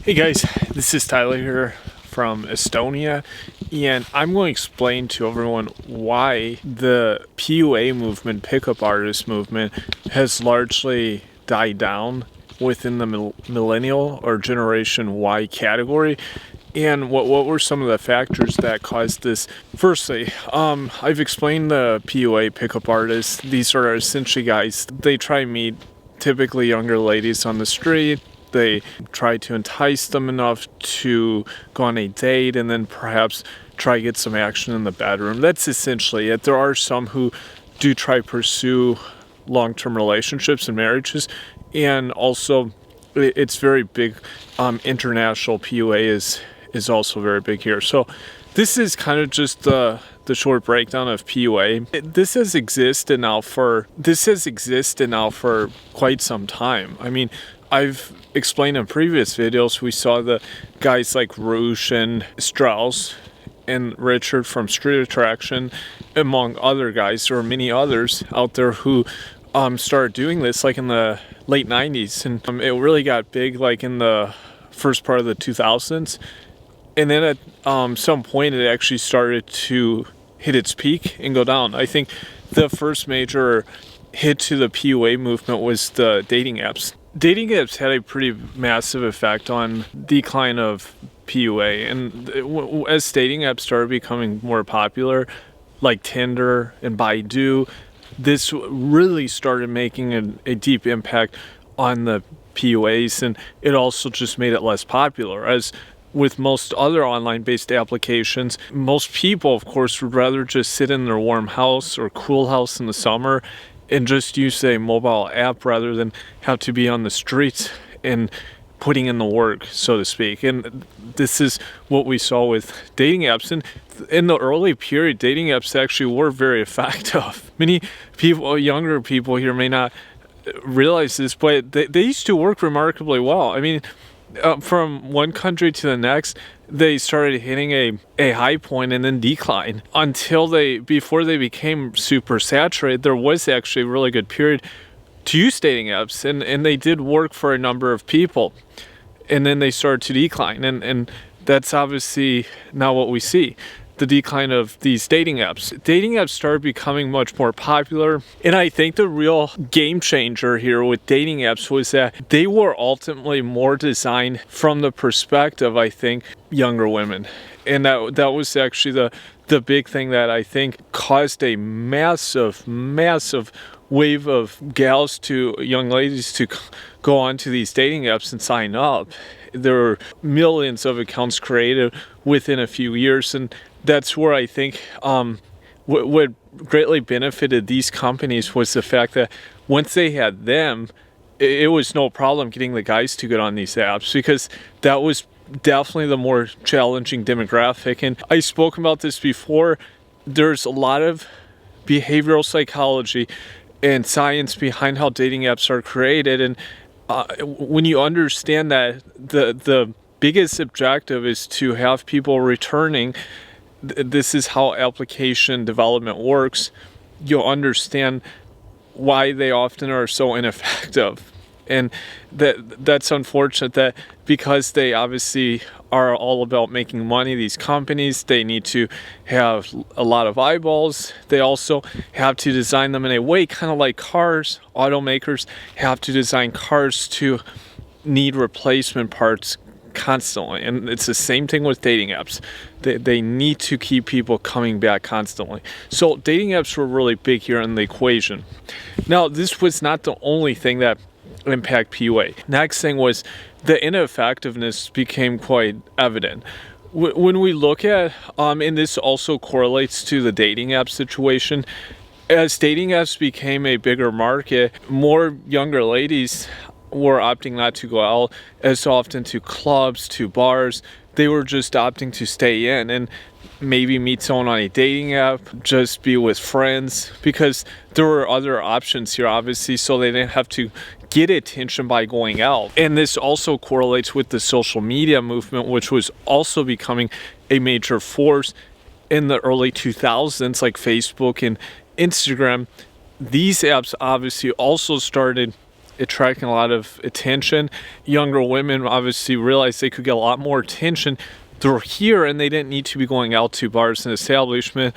Hey guys, this is Tyler here from Estonia, and I'm going to explain to everyone why the PUA movement, pickup artist movement, has largely died down within the millennial or Generation Y category, and what were some of the factors that caused this. Firstly, I've explained the PUA pickup artists. These are essentially guys, they try and meet typically younger ladies on the street. They try to entice them enough to go on a date and then perhaps try to get some action in the bedroom. That's essentially it. There are some who do try to pursue long-term relationships and marriages, and also it's very big. International PUA is also very big here. So this is kind of just the short breakdown of PUA. This has existed now for quite some time. I mean, I've explained in previous videos, we saw the guys like Roosh and Strauss and Richard from Street Attraction, among other guys. There are many others out there who started doing this like in the late 90s, and it really got big like in the first part of the 2000s. And then at some point it actually started to hit its peak and go down. I think the first major hit to the PUA movement was the dating apps. Dating apps had a pretty massive effect on decline of PUA, and as dating apps started becoming more popular, like Tinder and Baidu, this really started making a deep impact on the PUAs, and it also just made it less popular. As with most other online-based applications, most people, of course, would rather just sit in their warm house or cool house in the summer and just use a mobile app rather than have to be on the streets and putting in the work, so to speak. And this is what we saw with dating apps. And in the early period, dating apps actually were very effective. Many people, younger people here may not realize this, but they used to work remarkably well. I mean, from one country to the next, they started hitting a high point and then decline until before they became super saturated. There was actually a really good period to use dating apps, and they did work for a number of people, and then they started to decline, and that's obviously not what we see. The decline of these dating apps. Dating apps started becoming much more popular, and I think the real game changer here with dating apps was that they were ultimately more designed from the perspective, I think, younger women. And that was actually the big thing that I think caused a massive wave of young ladies to go onto these dating apps and sign up. There were millions of accounts created within a few years, and that's where I think what greatly benefited these companies was the fact that once they had them, it was no problem getting the guys to get on these apps, because that was definitely the more challenging demographic. And I spoke about this before. There's a lot of behavioral psychology and science behind how dating apps are created, and when you understand that the biggest objective is to have people returning, this is how application development works, you'll understand why they often are so ineffective. And that's unfortunate, that because they obviously are all about making money, these companies, they need to have a lot of eyeballs. They also have to design them in a way, kind of like cars. Automakers have to design cars to need replacement parts constantly, and it's the same thing with dating apps. They need to keep people coming back constantly. So dating apps were really big here in the equation. Now, this was not the only thing that impact PUA. Next thing was the ineffectiveness became quite evident. When we look at, and this also correlates to the dating app situation, as dating apps became a bigger market, more younger ladies were opting not to go out as often to clubs, to bars. They were just opting to stay in and maybe meet someone on a dating app, just be with friends, because there were other options here, obviously, so they didn't have to get attention by going out. And this also correlates with the social media movement, which was also becoming a major force in the early 2000s, like Facebook and Instagram. These apps obviously also started attracting a lot of attention. Younger women obviously realized they could get a lot more attention through here, and they didn't need to be going out to bars and establishment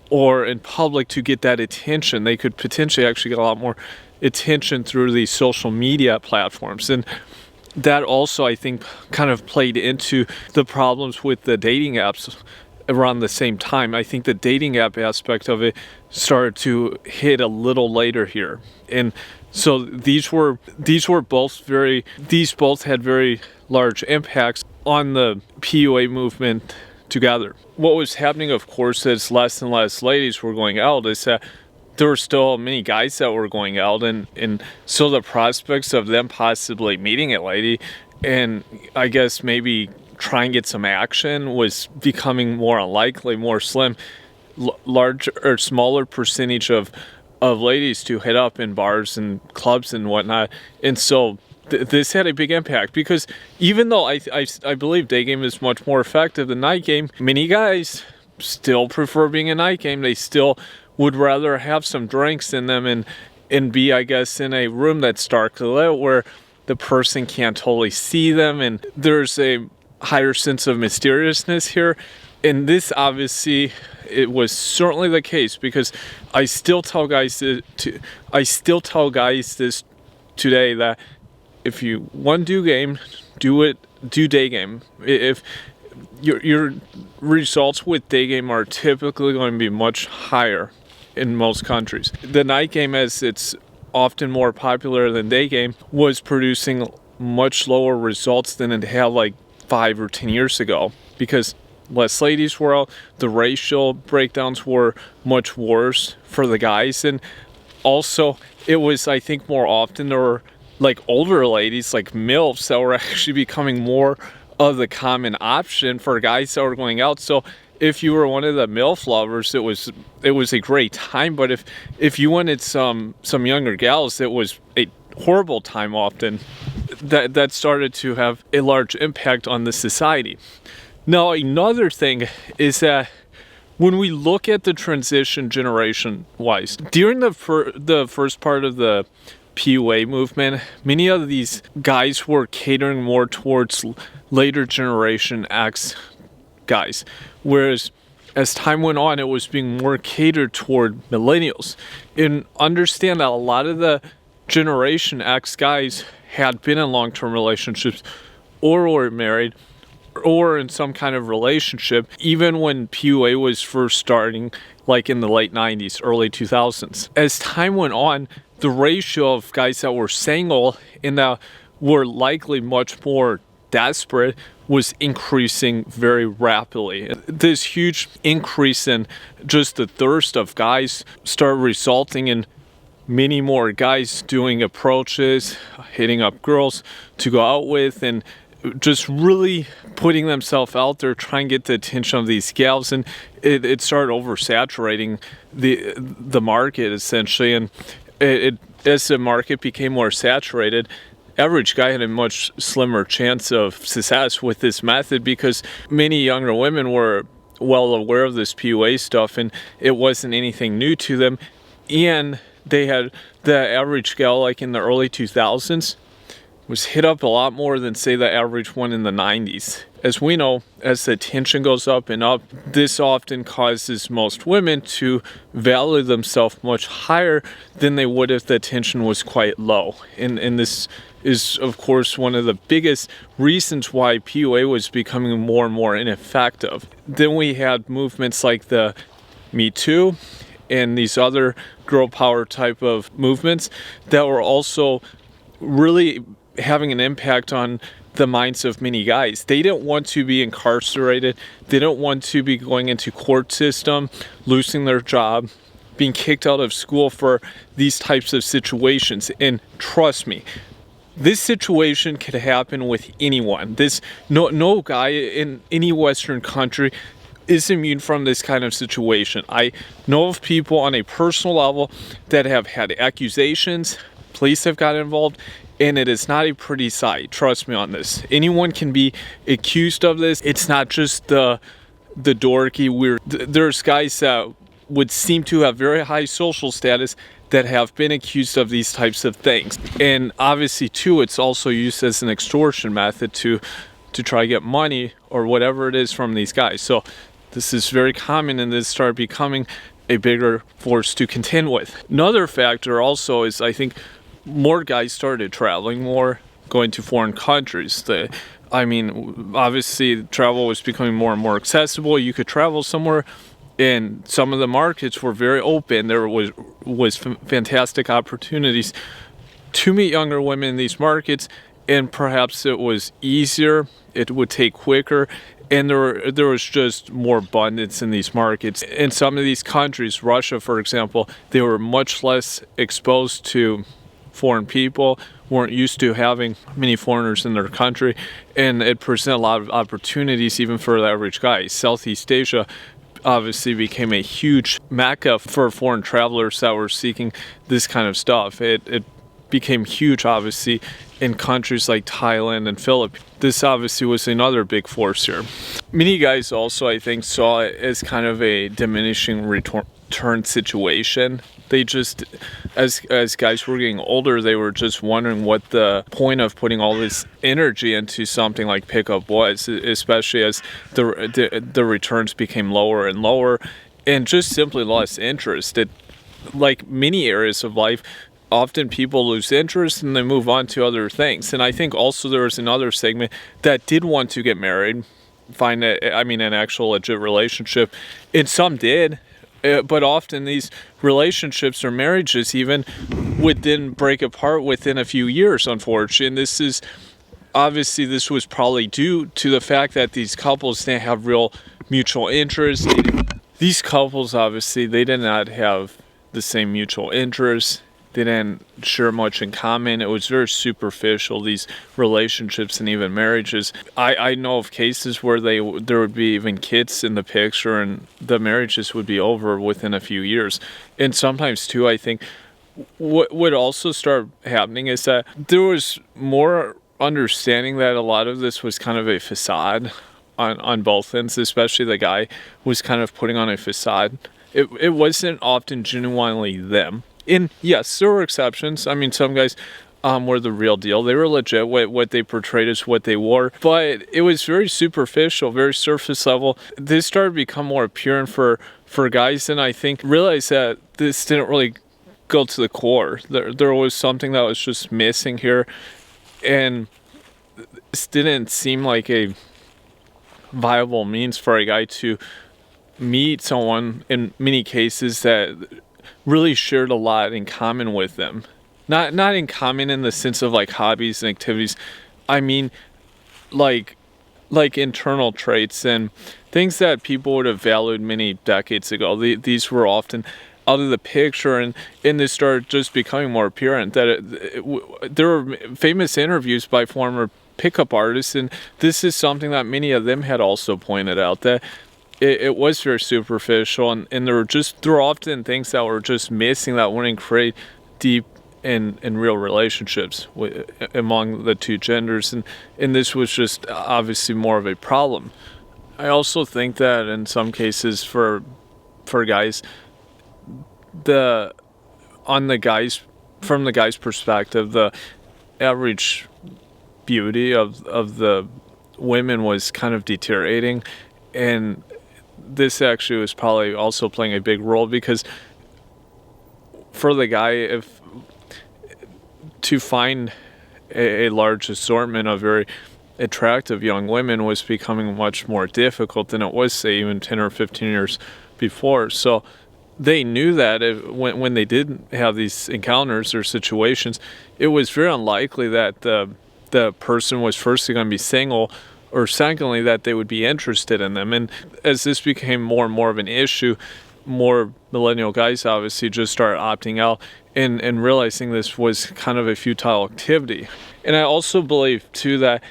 or in public to get that attention. They could potentially actually get a lot more attention through these social media platforms. And that also, I think, kind of played into the problems with the dating apps around the same time. I think the dating app aspect of it started to hit a little later here. And so these both had very large impacts on the PUA movement together. What was happening, of course, as less and less ladies were going out, is that there were still many guys that were going out, and so the prospects of them possibly meeting a lady and I guess maybe try and get some action was becoming more unlikely, more slim. Larger or smaller percentage of ladies to hit up in bars and clubs and whatnot. And so this had a big impact, because even though I believe day game is much more effective than night game, many guys still prefer being a night game. They still would rather have some drinks in them and be, I guess, in a room that's darkly lit where the person can't totally see them, and there's a higher sense of mysteriousness here. And this, obviously, it was certainly the case, because I still tell guys this today, that if you want to do game, do day game. If your results with day game are typically going to be much higher in most countries. The night game, as it's often more popular than day game, was producing much lower results than it had like 5 or 10 years ago, because less ladies were out, the racial breakdowns were much worse for the guys, and also it was, I think, more often there were like older ladies, like MILFs, that were actually becoming more of the common option for guys that were going out. So if you were one of the MILF lovers, it was a great time. But if you wanted some younger gals, it was a horrible time often. That started to have a large impact on the society. Now, another thing is that when we look at the transition generation-wise, during the first part of the PUA movement, many of these guys were catering more towards later generation X guys, whereas as time went on, it was being more catered toward millennials. And understand that a lot of the generation X guys had been in long-term relationships or were married or in some kind of relationship, even when PUA was first starting, like in the late 90s, early 2000s. As time went on, the ratio of guys that were single and that were likely much more desperate was increasing very rapidly. This huge increase in just the thirst of guys started resulting in many more guys doing approaches, hitting up girls to go out with, and just really putting themselves out there, trying to get the attention of these gals, and it started oversaturating the market essentially. And as the market became more saturated, average guy had a much slimmer chance of success with this method, because many younger women were well aware of this PUA stuff and it wasn't anything new to them. And they had the average gal, like in the early 2000s, was hit up a lot more than, say, the average one in the 90s. As we know, as the attention goes up and up, this often causes most women to value themselves much higher than they would if the attention was quite low. And this is, of course, one of the biggest reasons why PUA was becoming more and more ineffective. Then we had movements like the Me Too and these other girl power type of movements that were also really having an impact on the minds of many guys. They didn't want to be incarcerated. They don't want to be going into court system, losing their job, being kicked out of school for these types of situations. And trust me, this situation could happen with anyone. No guy in any Western country is immune from this kind of situation. I know of people on a personal level that have had accusations, police have got involved, and it is not a pretty sight. Trust me on this. Anyone can be accused of this. It's not just the dorky weird. There's guys that would seem to have very high social status that have been accused of these types of things. And obviously too, it's also used as an extortion method to try to get money or whatever it is from these guys. So this is very common, and this started becoming a bigger force to contend with. Another factor also is, I think, more guys started traveling more, going to foreign countries. Obviously travel was becoming more and more accessible. You could travel somewhere, and some of the markets were very open. There was fantastic opportunities to meet younger women in these markets, and perhaps it was easier, it would take quicker, and there was just more abundance in these markets. In some of these countries, Russia for example, they were much less exposed to foreign people, weren't used to having many foreigners in their country, and it presented a lot of opportunities even for the average guy. Southeast Asia obviously became a huge mecca for foreign travelers that were seeking this kind of stuff. It became huge, obviously, in countries like Thailand and Philippines. This obviously was another big force here. Many guys also, I think, saw it as kind of a diminishing return situation. They just, as guys were getting older, they were just wondering what the point of putting all this energy into something like pickup was, especially as the returns became lower and lower, and just simply lost interest. Like many areas of life, often people lose interest and they move on to other things. And I think also there was another segment that did want to get married, find an actual legit relationship, and some did. But often these relationships or marriages even would then break apart within a few years, unfortunately. And this was probably due to the fact that these couples didn't have real mutual interest. These couples, obviously, they did not have the same mutual interests. They didn't share much in common. It was very superficial, these relationships and even marriages. I know of cases where there would be even kids in the picture, and the marriages would be over within a few years. And sometimes too, I think what would also start happening is that there was more understanding that a lot of this was kind of a facade on both ends, especially the guy was kind of putting on a facade. It wasn't often genuinely them. And yes, there were exceptions. I mean, some guys were the real deal. They were legit. What they portrayed is what they wore. But it was very superficial, very surface level. This started to become more apparent for guys, and I think realized that this didn't really go to the core. There was something that was just missing here, and this didn't seem like a viable means for a guy to meet someone in many cases that really shared a lot in common with them. Not in common in the sense of like hobbies and activities. I mean like internal traits and things that people would have valued many decades ago. These were often out of the picture, and this started just becoming more apparent that there were famous interviews by former pickup artists, and this is something that many of them had also pointed out, that it was very superficial, and there were often things that were just missing that wouldn't create deep and real relationships among the two genders, and this was just obviously more of a problem. I also think that in some cases for guys, from the guy's perspective, the average beauty of the women was kind of deteriorating, and this actually was probably also playing a big role, because for the guy, to find a large assortment of very attractive young women was becoming much more difficult than it was, say, even 10 or 15 years before. So they knew that when they did have these encounters or situations, it was very unlikely that the person was firstly going to be single, or secondly that they would be interested in them. And as this became more and more of an issue, more millennial guys obviously just started opting out and realizing this was kind of a futile activity. And I also believe too that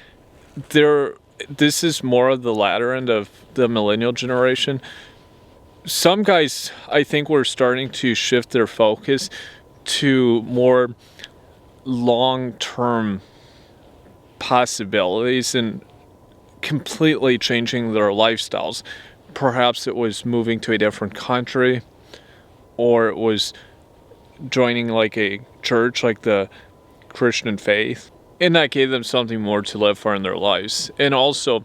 this is more of the latter end of the millennial generation. Some guys, I think, were starting to shift their focus to more long-term possibilities and completely changing their lifestyles. Perhaps it was moving to a different country, or it was joining like a church, like the Christian faith, and that gave them something more to live for in their lives. And also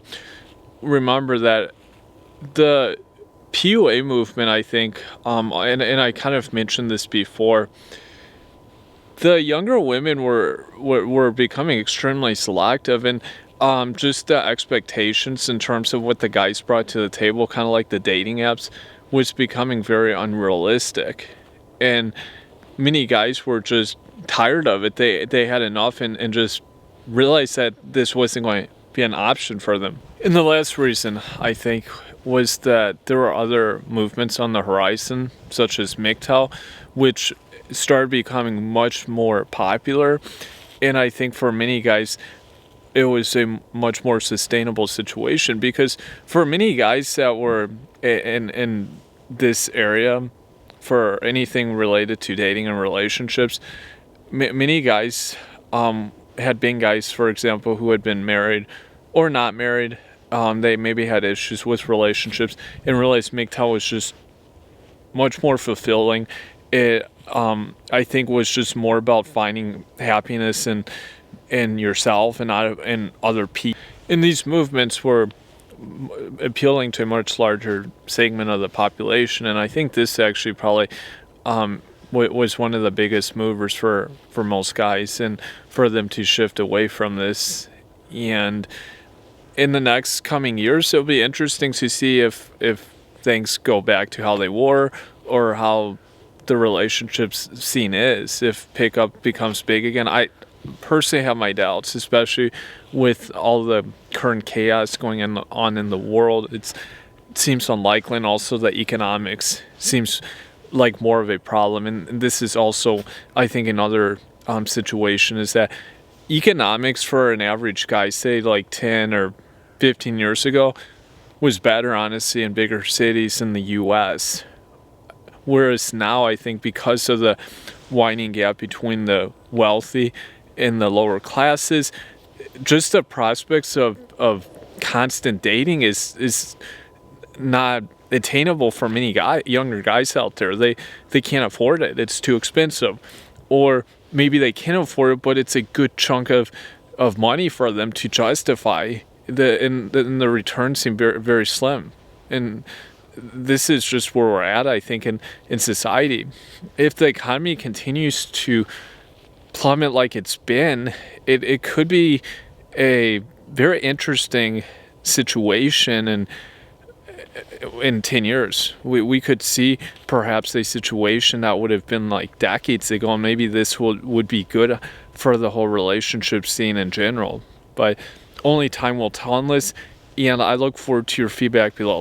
remember that the PUA movement, I think, and I kind of mentioned this before, the younger women were becoming extremely selective, and just the expectations in terms of what the guys brought to the table, kind of like the dating apps, was becoming very unrealistic. And many guys were just tired of it. They had enough and just realized that this wasn't going to be an option for them. And the last reason, I think, was that there were other movements on the horizon, such as MGTOW, which started becoming much more popular. And I think for many guys, it was a much more sustainable situation, because for many guys that were in this area, for anything related to dating and relationships, many guys had been guys, for example, who had been married or not married. They maybe had issues with relationships and realized MGTOW was just much more fulfilling. It, I think, was just more about finding happiness in yourself and not in other people. And these movements were appealing to a much larger segment of the population, and I think this actually probably was one of the biggest movers for most guys, and for them to shift away from this. And in the next coming years, it'll be interesting to see if things go back to how they were, or how the relationships scene is, if pickup becomes big again. I personally have my doubts, especially with all the current chaos going on in the world. It seems unlikely, and also the economics seems like more of a problem. And this is also, I think, another situation, is that economics for an average guy, say like 10 or 15 years ago, was better, honestly, in bigger cities in the US. Whereas now, I think, because of the widening gap between the wealthy and the lower classes, just the prospects of constant dating is not attainable for many younger guys out there. They can't afford it. It's too expensive. Or maybe they can afford it, but it's a good chunk of money for them to justify. And the returns seem very, very slim. And this is just where we're at, I think, in society. If the economy continues to plummet like it's been, it could be a very interesting situation, and in 10 years we could see perhaps a situation that would have been like decades ago, and maybe this would be good for the whole relationship scene in general. But only time will tell on this, and I look forward to your feedback below.